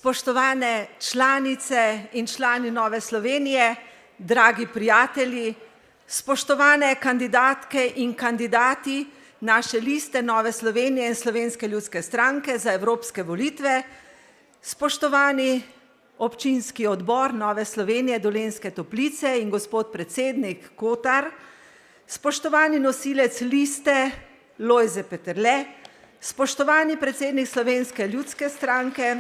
Spoštovane članice in člani Nove Slovenije, dragi prijatelji, spoštovane kandidatke in kandidati naše liste Nove Slovenije in Slovenske ljudske stranke za evropske volitve, spoštovani občinski odbor Nove Slovenije Dolenjske Toplice in gospod predsednik Kotar, spoštovani nosilec liste Lojze Peterle, spoštovani predsednik Slovenske ljudske stranke,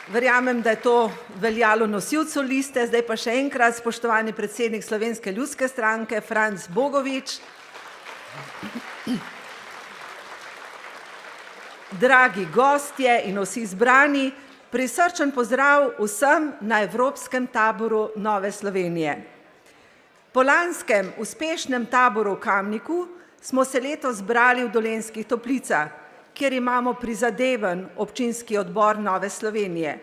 verjamem, da je to veljalo nosilcu liste, zdaj pa še enkrat spoštovani predsednik Slovenske ljudske stranke Franc Bogovič, dragi gostje in vsi zbrani, prisrčen pozdrav vsem na Evropskem taboru Nove Slovenije. Po lanskem uspešnem taboru v Kamniku smo se letos zbrali v Dolenjskih Toplicah, kjer imamo prizadeven občinski odbor Nove Slovenije.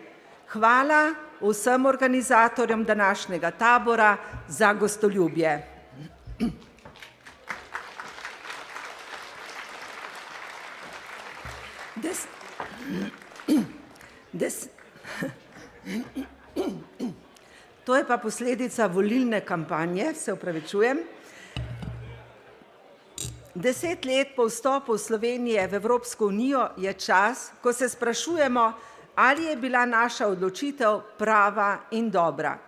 Hvala vsem organizatorjem današnjega tabora za gostoljubje. To je pa posledica volilne kampanje, se opravičujem. 10 let po vstopu Slovenije v Evropsko unijo je čas, ko se sprašujemo, ali je bila naša odločitev prava in dobra.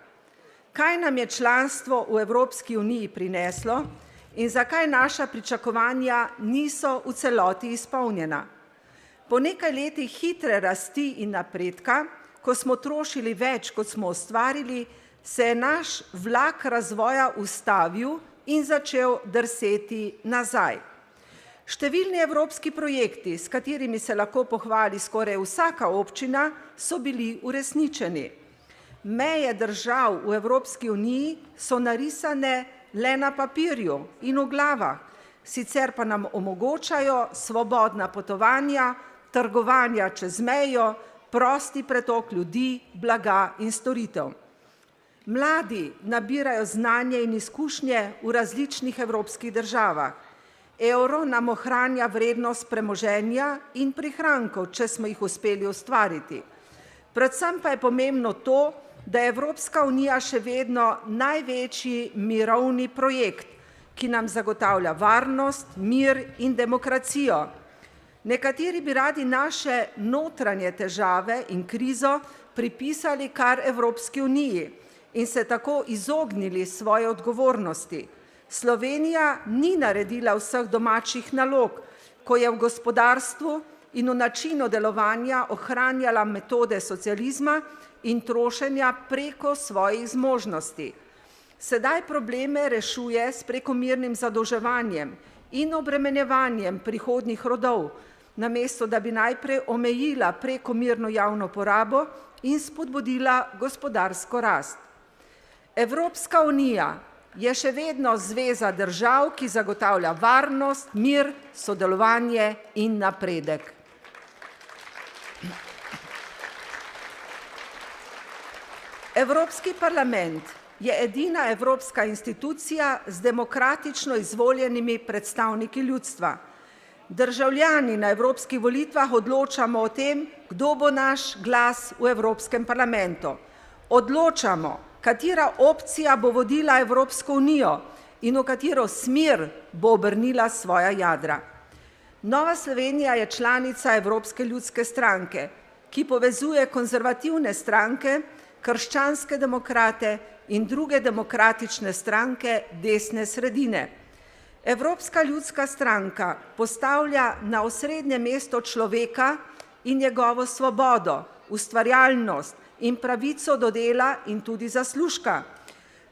Kaj nam je članstvo v Evropski uniji prineslo in zakaj naša pričakovanja niso v celoti izpolnjena? Po nekaj letih hitre rasti in napredka, ko smo trošili več, kot smo ustvarili, se je naš vlak razvoja ustavil in začel drseti nazaj. Številni evropski projekti, s katerimi se lahko pohvali skoraj vsaka občina, so bili uresničeni. Meje držav v Evropski uniji so narisane le na papirju in v glavah, sicer pa nam omogočajo svobodna potovanja, trgovanja čez mejo, prosti pretok ljudi, blaga in storitev. Mladi nabirajo znanje in izkušnje v različnih evropskih državah. Evro nam ohranja vrednost premoženja in prihrankov, če smo jih uspeli ustvariti. Predvsem pa je pomembno to, da je Evropska unija še vedno največji mirovni projekt, ki nam zagotavlja varnost, mir in demokracijo. Nekateri bi radi naše notranje težave in krizo pripisali kar Evropski uniji in se tako izognili svoje odgovornosti. Slovenija ni naredila vseh domačih nalog, ko je v gospodarstvu in v načinu delovanja ohranjala metode socializma in trošenja preko svojih zmožnosti. Sedaj probleme rešuje s prekomernim zadolževanjem in obremenjevanjem prihodnjih rodov, namesto da bi najprej omejila prekomerno javno porabo in spodbudila gospodarsko rast. Evropska unija je še vedno zveza držav, ki zagotavlja varnost, mir, sodelovanje in napredek. Evropski parlament je edina evropska institucija z demokratično izvoljenimi predstavniki ljudstva. Državljani na evropskih volitvah odločamo o tem, kdo bo naš glas v Evropskem parlamentu. Odločamo, katera opcija bo vodila Evropsko unijo in v katero smer bo obrnila svoja jadra. Nova Slovenija je članica Evropske ljudske stranke, ki povezuje konzervativne stranke, krščanske demokrate in druge demokratične stranke desne sredine. Evropska ljudska stranka postavlja na osrednje mesto človeka in njegovo svobodo, ustvarjalnost in pravico do dela in tudi zaslužka.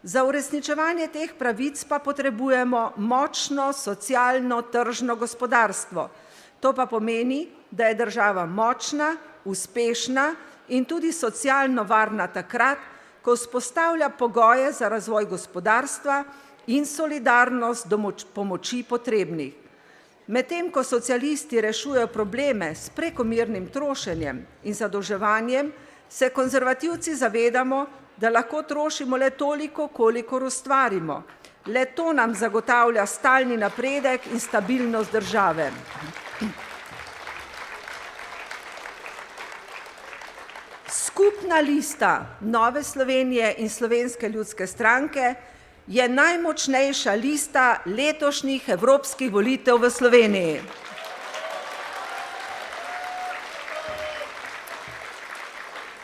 Za uresničevanje teh pravic pa potrebujemo močno socialno tržno gospodarstvo. To pa pomeni, da je država močna, uspešna in tudi socialno varna takrat, ko vzpostavlja pogoje za razvoj gospodarstva in solidarnost do pomoči potrebnih. Medtem ko socialisti rešujejo probleme s prekomernim trošenjem in zadolževanjem, se konzervativci zavedamo, da lahko trošimo le toliko, kolikor ustvarimo. Le to nam zagotavlja stalni napredek in stabilnost države. Skupna lista Nove Slovenije in Slovenske ljudske stranke je najmočnejša lista letošnjih evropskih volitev v Sloveniji.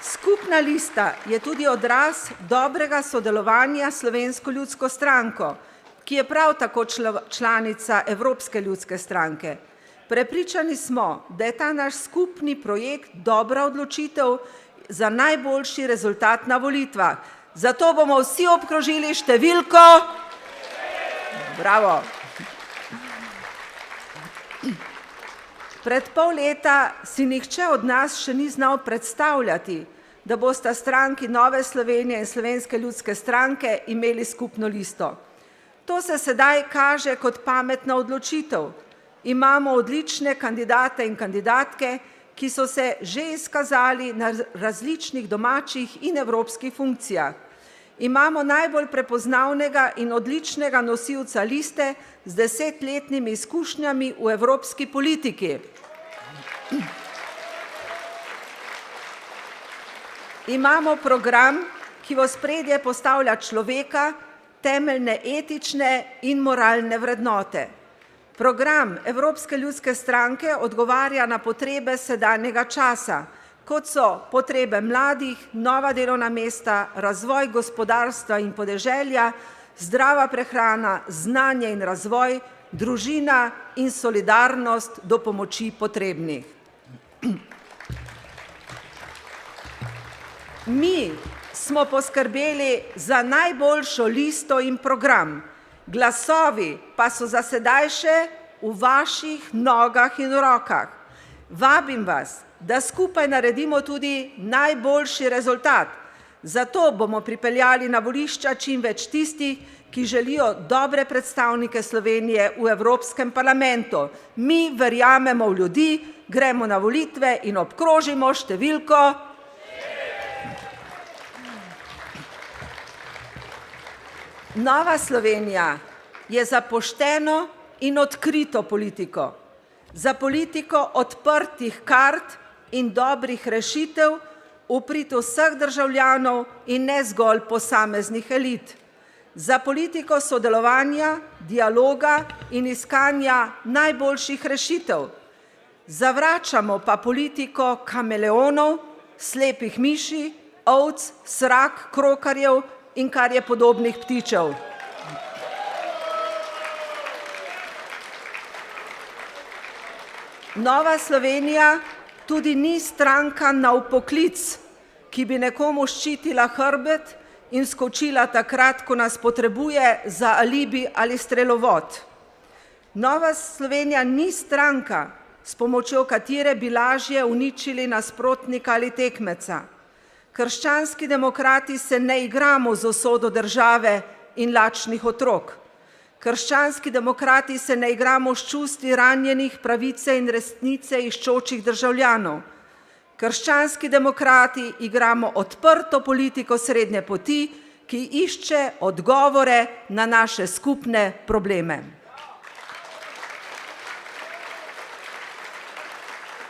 Skupna lista je tudi odraz dobrega sodelovanja s Slovensko ljudsko stranko, ki je prav tako članica Evropske ljudske stranke. Prepričani smo, da je ta naš skupni projekt dobra odločitev za najboljši rezultat na volitvah. Zato bomo vsi obkrožili številko. Bravo. Pred pol leta si nihče od nas še ni znal predstavljati, da bosta stranki Nove Slovenije in Slovenske ljudske stranke imeli skupno listo. To se sedaj kaže kot pametna odločitev. Imamo odlične kandidate in kandidatke, ki so se že izkazali na različnih domačih in evropskih funkcijah. Imamo najbolj prepoznavnega in odličnega nosilca liste z 10-letnimi izkušnjami v evropski politiki. Imamo program, ki v ospredje postavlja človeka, temeljne etične in moralne vrednote. Program Evropske ljudske stranke odgovarja na potrebe sedanjega časa, kot so potrebe mladih, nova delovna mesta, razvoj gospodarstva in podeželja, zdrava prehrana, znanje in razvoj, družina in solidarnost do pomoči potrebnih. Mi smo poskrbeli za najboljšo listo in program, glasovi pa so za sedaj še v vaših nogah in rokah. Vabim vas, da skupaj naredimo tudi najboljši rezultat. Zato bomo pripeljali na volišča čim več tistih, ki želijo dobre predstavnike Slovenije v Evropskem parlamentu. Mi verjamemo v ljudi, gremo na volitve in obkrožimo številko. Nova Slovenija je za pošteno in odkrito politiko, za politiko odprtih kart in dobrih rešitev v prid vseh državljanov in ne zgolj posameznih elit, za politiko sodelovanja, dialoga in iskanja najboljših rešitev. Zavračamo pa politiko kameleonov, slepih miši, ovc, srak, krokarjev in kar je podobnih ptičev. Nova Slovenija tudi ni stranka na vpoklic, ki bi nekomu ščitila hrbet in skočila takrat, ko nas potrebuje za alibi ali strelovod. Nova Slovenija ni stranka, s pomočjo katere bi lažje uničili nasprotnika ali tekmeca. Krščanski demokrati se ne igramo z usodo države in lačnih otrok. Krščanski demokrati se ne igramo s čustvi ranjenih pravice in resnice iščočih državljanov. Krščanski demokrati igramo odprto politiko srednje poti, ki išče odgovore na naše skupne probleme.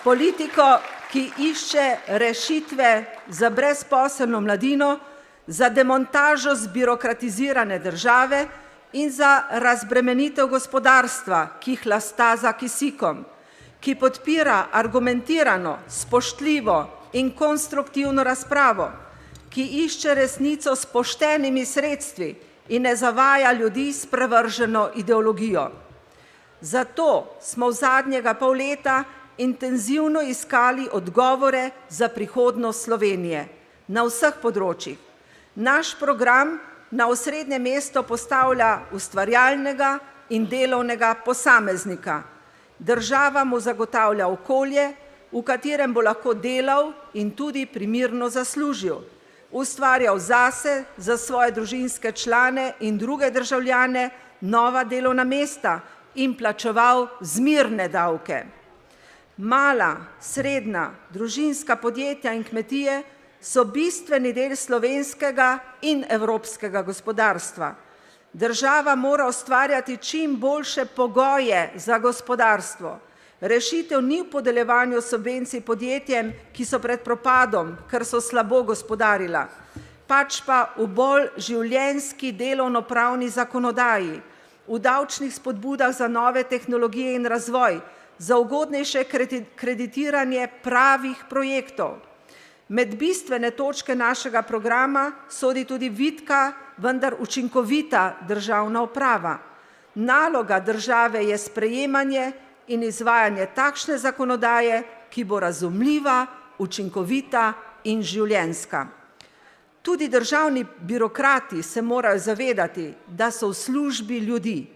Politiko, ki išče rešitve za brezposelno mladino, za demontažo zbirokratizirane države in za razbremenitev gospodarstva, ki hlasta za kisikom, ki podpira argumentirano, spoštljivo in konstruktivno razpravo, ki išče resnico s poštenimi sredstvi in ne zavaja ljudi s prevrženo ideologijo. Zato smo v zadnjega pol leta intenzivno iskali odgovore za prihodnost Slovenije na vseh področjih. Naš program na osrednje mesto postavlja ustvarjalnega in delovnega posameznika. Država mu zagotavlja okolje, v katerem bo lahko delal in tudi primirno zaslužil, ustvarjal zase, za svoje družinske člane in druge državljane nova delovna mesta in plačeval zmirne davke. Mala, srednja, družinska podjetja in kmetije so bistveni del slovenskega in evropskega gospodarstva. Država mora ustvarjati čim boljše pogoje za gospodarstvo, Rešitev ni v podeljevanju subvencij podjetjem, ki so pred propadom, ker so slabo gospodarila, pač pa v bolj življenjski delovnopravni zakonodaji, v davčnih spodbudah za nove tehnologije in razvoj, za ugodnejše kreditiranje pravih projektov. Med bistvene točke našega programa sodi tudi vitka, vendar učinkovita državna uprava. Naloga države je sprejemanje in izvajanje takšne zakonodaje, ki bo razumljiva, učinkovita in življenjska. Tudi državni birokrati se morajo zavedati, da so v službi ljudi.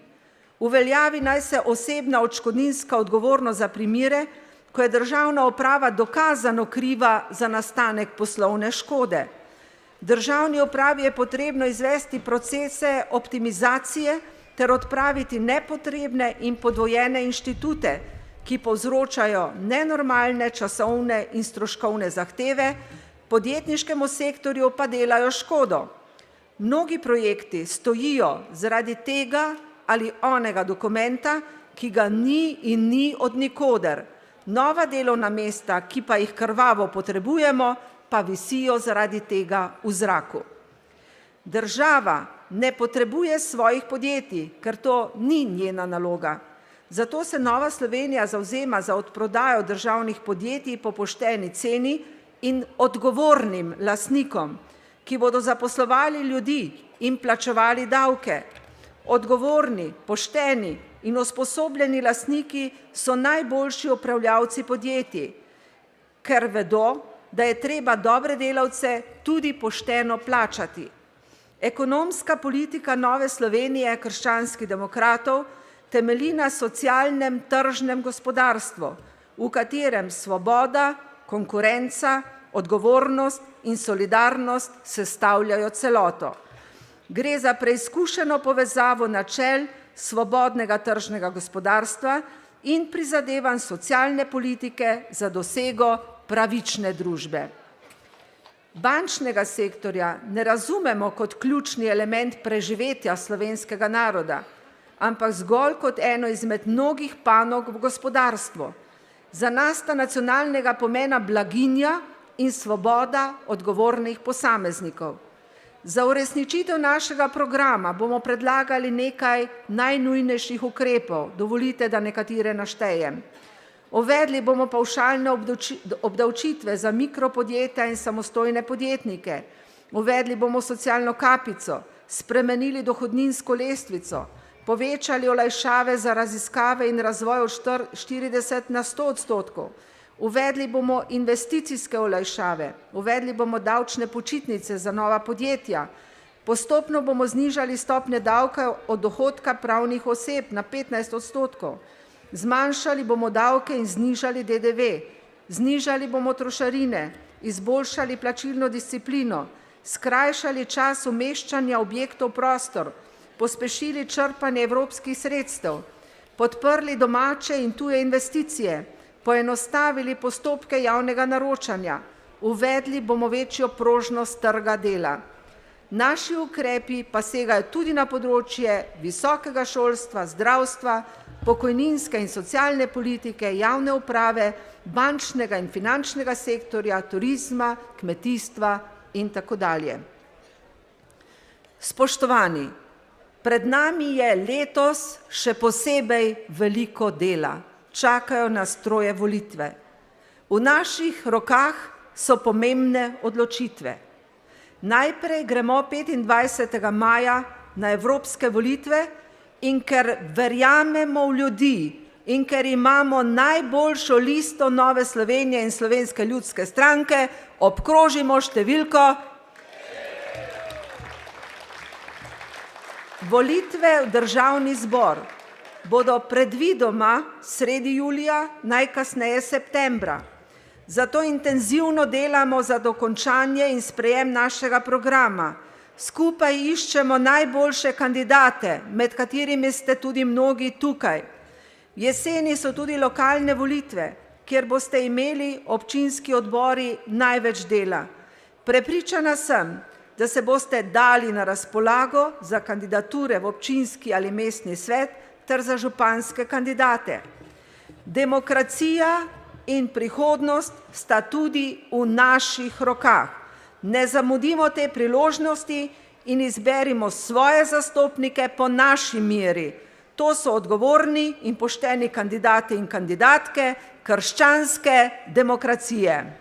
Uveljavi naj se osebna odškodninska odgovornost za primere, ko je državna uprava dokazano kriva za nastanek poslovne škode. Državni upravi je potrebno izvesti procese optimizacije ter odpraviti nepotrebne in podvojene inštitute, ki povzročajo nenormalne časovne in stroškovne zahteve, podjetniškemu sektorju pa delajo škodo. Mnogi projekti stojijo zaradi tega ali onega dokumenta, ki ga ni in ni od nikoder. Nova delovna mesta, ki pa jih krvavo potrebujemo, pa visijo zaradi tega v zraku. Država ne potrebuje svojih podjetij, ker to ni njena naloga. Zato se Nova Slovenija zavzema za odprodajo državnih podjetij po pošteni ceni in odgovornim lastnikom, ki bodo zaposlovali ljudi in plačevali davke. Odgovorni, pošteni in usposobljeni lastniki so najboljši upravljavci podjetij, ker vedo, da je treba dobre delavce tudi pošteno plačati. Ekonomska politika Nove Slovenije krščanskih demokratov temelji na socialnem tržnem gospodarstvu, v katerem svoboda, konkurenca, odgovornost in solidarnost sestavljajo celoto. Gre za preizkušeno povezavo načel svobodnega tržnega gospodarstva in prizadevanj socialne politike za dosego pravične družbe. Bančnega sektorja ne razumemo kot ključni element preživetja slovenskega naroda, ampak zgolj kot eno izmed mnogih panog v gospodarstvu. Za nas sta nacionalnega pomena blaginja in svoboda odgovornih posameznikov. Za uresničitev našega programa bomo predlagali nekaj najnujnejših ukrepov, dovolite, da nekatere naštejem. Uvedli bomo pavšalne obdavčitve za mikropodjetja in samostojne podjetnike. Uvedli bomo socialno kapico, spremenili dohodninsko lestvico, povečali olajšave za raziskave in razvoj od 40 na 100%. Uvedli bomo investicijske olajšave, uvedli bomo davčne počitnice za nova podjetja, postopno bomo znižali stopnje davka od dohodka pravnih oseb na 15%, zmanjšali bomo davke in znižali DDV, znižali bomo trošarine, izboljšali plačilno disciplino, skrajšali čas umeščanja objektov v prostor, pospešili črpanje evropskih sredstev, podprli domače in tuje investicije, poenostavili postopke javnega naročanja, uvedli bomo večjo prožnost trga dela. Naši ukrepi pa segajo tudi na področje visokega šolstva, zdravstva, pokojninske in socialne politike, javne uprave, bančnega in finančnega sektorja, turizma, kmetijstva in tako dalje. Spoštovani, pred nami je letos še posebej veliko dela. Čakajo nas troje volitve. V naših rokah so pomembne odločitve. Najprej gremo 25. maja na evropske volitve in ker verjamemo v ljudi in ker imamo najboljšo listo Nove Slovenije in Slovenske ljudske stranke, obkrožimo številko. Volitve v državni zbor bodo predvidoma sredi julija, najkasneje septembra. Zato intenzivno delamo za dokončanje in sprejem našega programa. Skupaj iščemo najboljše kandidate, med katerimi ste tudi mnogi tukaj. Jeseni so tudi lokalne volitve, kjer boste imeli občinski odbori največ dela. Prepričana sem, da se boste dali na razpolago za kandidature v občinski ali mestni svet ter za županske kandidate. Demokracija in prihodnost sta tudi v naših rokah. Ne zamudimo te priložnosti in izberimo svoje zastopnike po naši meri. To so odgovorni in pošteni kandidati in kandidatke krščanske demokracije.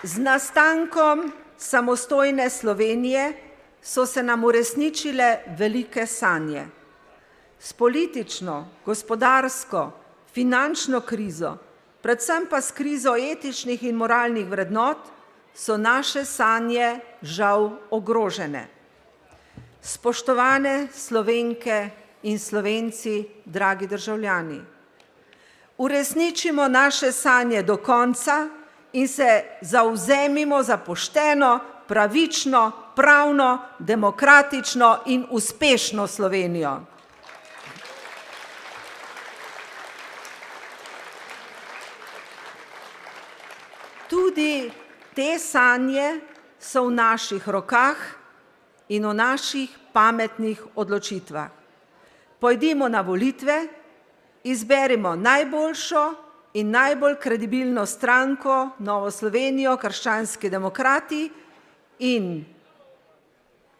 Z nastankom samostojne Slovenije so se nam uresničile velike sanje. S politično, gospodarsko, finančno krizo, predvsem pa s krizo etičnih in moralnih vrednot, so naše sanje žal ogrožene. Spoštovane Slovenke in Slovenci, dragi državljani, uresničimo naše sanje do konca in se zavzemimo za pošteno, pravično, pravno, demokratično in uspešno Slovenijo. Tudi te sanje so v naših rokah in v naših pametnih odločitvah. Pojdimo na volitve, izberimo najboljšo in najbolj kredibilno stranko, Novo Slovenijo, krščanski demokrati, in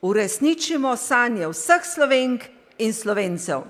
uresničimo sanje vseh Slovenk in Slovencev.